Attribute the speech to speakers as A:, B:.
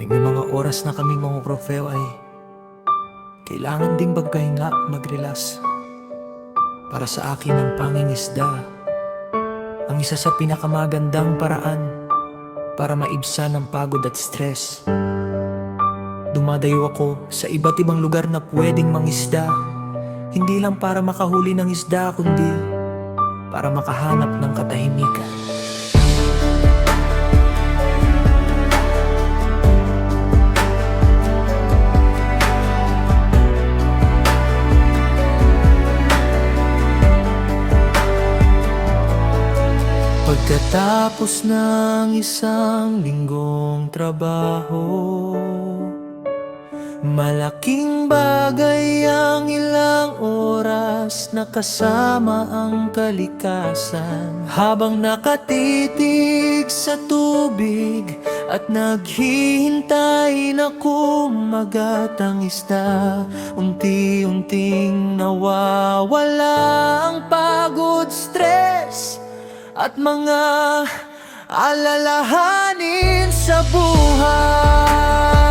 A: May mga oras na kami mga trofeo ay kailangan ding magpahinga, mag-relax. Para sa akin ang pangingisda ang isa sa pinakamagandang paraan para maibsan ang pagod at stress. Dumadayo ako sa iba't ibang lugar na pwedeng mangisda, hindi lang para makahuli ng isda kundi para makahanap ng katahimikan. Pagkatapos ng isang linggong trabaho, malaking bagay ang ilang oras na kasama ang kalikasan. Habang nakatitig sa tubig at naghihintay na kumagat ang isda, unti-unting nawawala ang pagod, stress at mga alalahanin sa buhay.